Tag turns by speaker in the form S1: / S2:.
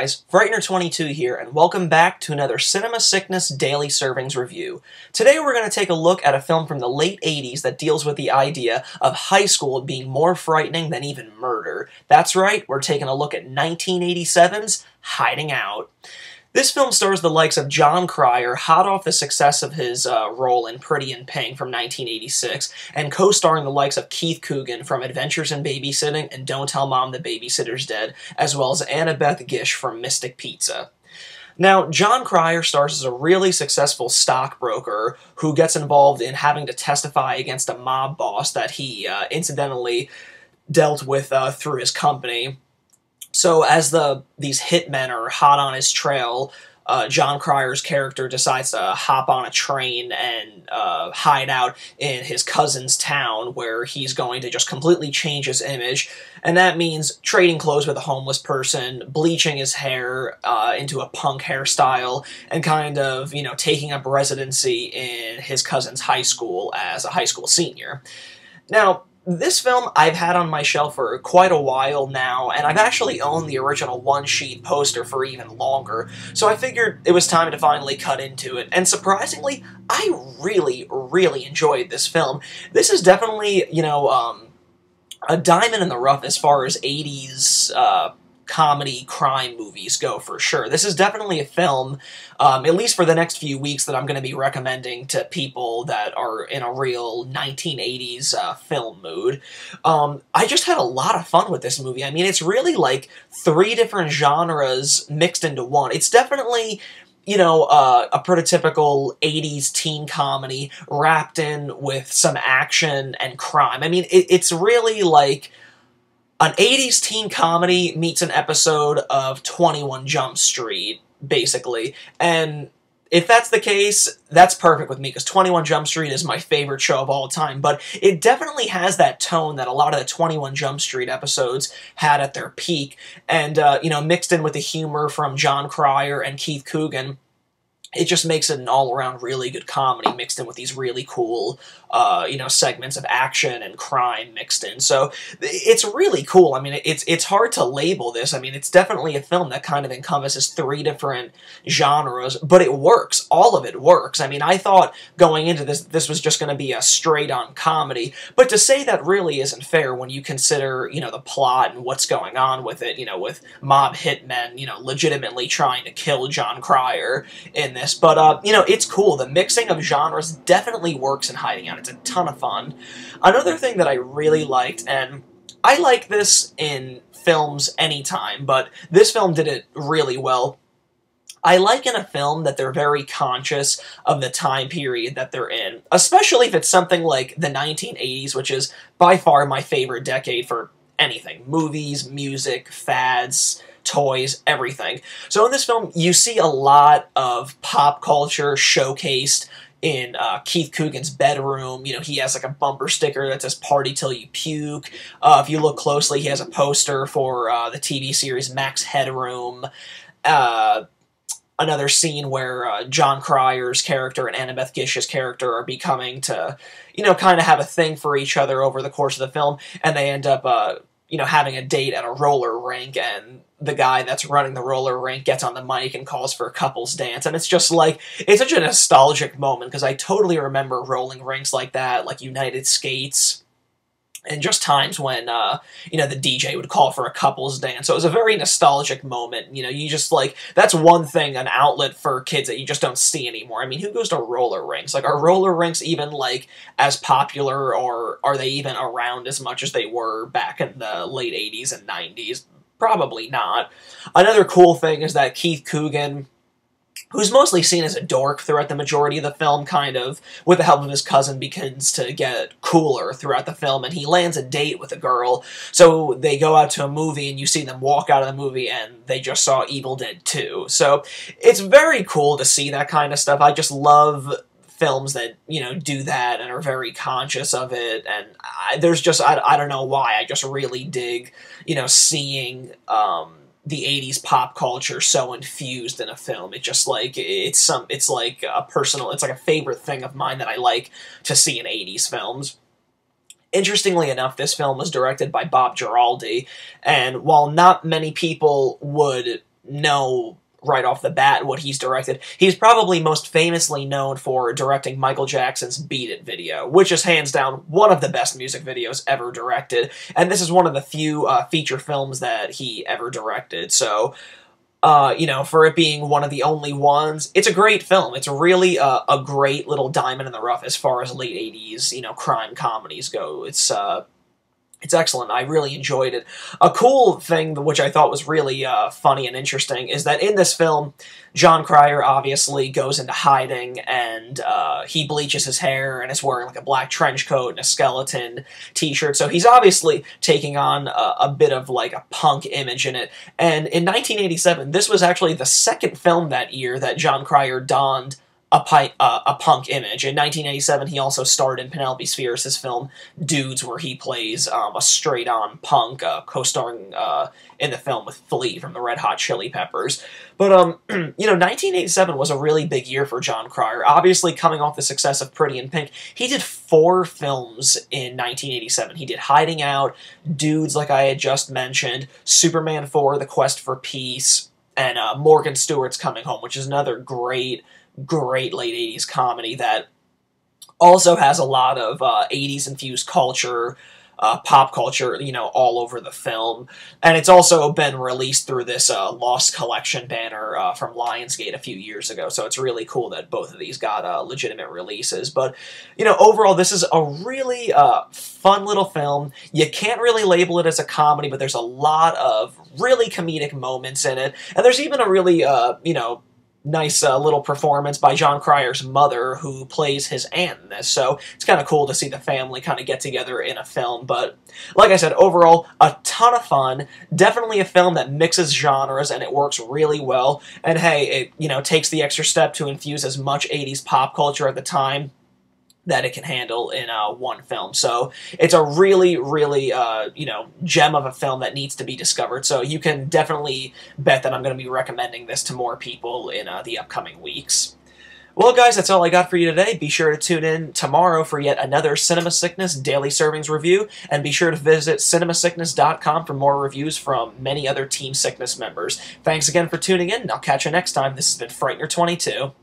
S1: guys, Frightener22 here, and welcome back to another Cinema Sickness Daily Servings review. Today we're going to take a look at a film from the late 80s that deals with the idea of high school being more frightening than even murder. That's right, we're taking a look at 1987's Hiding Out. This film stars the likes of Jon Cryer, hot off the success of his role in Pretty in Pink from 1986, and co-starring the likes of Keith Coogan from Adventures in Babysitting and Don't Tell Mom the Babysitter's Dead, as well as Annabeth Gish from Mystic Pizza. Now, Jon Cryer stars as a really successful stockbroker who gets involved in having to testify against a mob boss that he incidentally dealt with through his company. So as these hitmen are hot on his trail, Jon Cryer's character decides to hop on a train and hide out in his cousin's town, where he's going to just completely change his image. And that means trading clothes with a homeless person, bleaching his hair into a punk hairstyle, and kind of, taking up residency in his cousin's high school as a high school senior. Now, this film I've had on my shelf for quite a while now, and I've actually owned the original one-sheet poster for even longer, so I figured it was time to finally cut into it. And surprisingly, I really, really enjoyed this film. This is definitely, a diamond in the rough as far as 80s comedy crime movies go, for sure. This is definitely a film, at least for the next few weeks, that I'm going to be recommending to people that are in a real 1980s film mood. I just had a lot of fun with this movie. I mean, it's really like three different genres mixed into one. It's definitely, a prototypical 80s teen comedy wrapped in with some action and crime. I mean, it's really like an 80s teen comedy meets an episode of 21 Jump Street, basically. And if that's the case, that's perfect with me, because 21 Jump Street is my favorite show of all time. But it definitely has that tone that a lot of the 21 Jump Street episodes had at their peak. And, mixed in with the humor from Jon Cryer and Keith Coogan, it just makes it an all-around really good comedy mixed in with these really cool, segments of action and crime mixed in. So it's really cool. I mean, it's hard to label this. I mean, it's definitely a film that kind of encompasses three different genres, but it works. All of it works. I mean, I thought going into this was just going to be a straight-on comedy, but to say that really isn't fair when you consider, the plot and what's going on with it, with mob hitmen, legitimately trying to kill Jon Cryer in this. But, it's cool. The mixing of genres definitely works in Hiding Out. It's a ton of fun. Another thing that I really liked, and I like this in films anytime, but this film did it really well. I like in a film that they're very conscious of the time period that they're in, especially if it's something like the 1980s, which is by far my favorite decade for anything. Movies, music, fads, toys, everything. So in this film, you see a lot of pop culture showcased in Keith Coogan's bedroom. He has like a bumper sticker that says "Party Till You Puke." If you look closely, he has a poster for the TV series Max Headroom. Another scene where Jon Cryer's character and Annabeth Gish's character are becoming to, kind of have a thing for each other over the course of the film, and they end up, having a date at a roller rink, and the guy that's running the roller rink gets on the mic and calls for a couple's dance, and it's just like, it's such a nostalgic moment, because I totally remember rolling rinks like that, like United Skates, and just times when, the DJ would call for a couple's dance. So it was a very nostalgic moment. You just, like, that's one thing, an outlet for kids that you just don't see anymore. I mean, who goes to roller rinks? Like, are roller rinks even, like, as popular, or are they even around as much as they were back in the late 80s and 90s? Probably not. Another cool thing is that Keith Coogan, who's mostly seen as a dork throughout the majority of the film, kind of, with the help of his cousin, begins to get cooler throughout the film, and he lands a date with a girl. So they go out to a movie, and you see them walk out of the movie, and they just saw Evil Dead 2. So it's very cool to see that kind of stuff. I just love films that, do that and are very conscious of it, and I don't know why, I just really dig, seeing, the 80s pop culture so infused in a film. It just, like, it's like a favorite thing of mine that I like to see in 80s films. Interestingly enough, this film was directed by Bob Giraldi, and while not many people would know right off the bat what he's directed. He's probably most famously known for directing Michael Jackson's Beat It video, which is hands down one of the best music videos ever directed, and this is one of the few feature films that he ever directed, so you know, for it being one of the only ones, it's a great film. It's really a great little diamond in the rough as far as late 80s, you know, crime comedies go. It's excellent. I really enjoyed it. A cool thing, which I thought was really funny and interesting, is that in this film, Jon Cryer obviously goes into hiding, and he bleaches his hair and is wearing like a black trench coat and a skeleton t-shirt. So he's obviously taking on a bit of like a punk image in it. And in 1987, this was actually the second film that year that Jon Cryer donned a punk image. In 1987, he also starred in Penelope Spheeris' film Dudes, where he plays a straight-on punk, co-starring in the film with Flea from the Red Hot Chili Peppers. But, you know, 1987 was a really big year for Jon Cryer. Obviously, coming off the success of Pretty in Pink, he did 4 films in 1987. He did Hiding Out, Dudes, like I had just mentioned, Superman 4, The Quest for Peace, and Morgan Stewart's Coming Home, which is another great late 80s comedy that also has a lot of 80s infused culture, pop culture, you know, all over the film. And it's also been released through this Lost Collection banner from Lionsgate a few years ago. So it's really cool that both of these got legitimate releases. But, you know, overall, this is a really fun little film. You can't really label it as a comedy, but there's a lot of really comedic moments in it. And there's even a really, you know, nice little performance by Jon Cryer's mother, who plays his aunt in this, so it's kind of cool to see the family kind of get together in a film. But like I said, overall, a ton of fun. Definitely a film that mixes genres, and it works really well. And hey, it, you know, takes the extra step to infuse as much 80s pop culture at the time that it can handle in one film. So it's a really, really, you know, gem of a film that needs to be discovered. So you can definitely bet that I'm going to be recommending this to more people in the upcoming weeks. Well, guys, that's all I got for you today. Be sure to tune in tomorrow for yet another Cinema Sickness Daily Servings review, and be sure to visit cinemasickness.com for more reviews from many other Team Sickness members. Thanks again for tuning in, and I'll catch you next time. This has been Frightener22.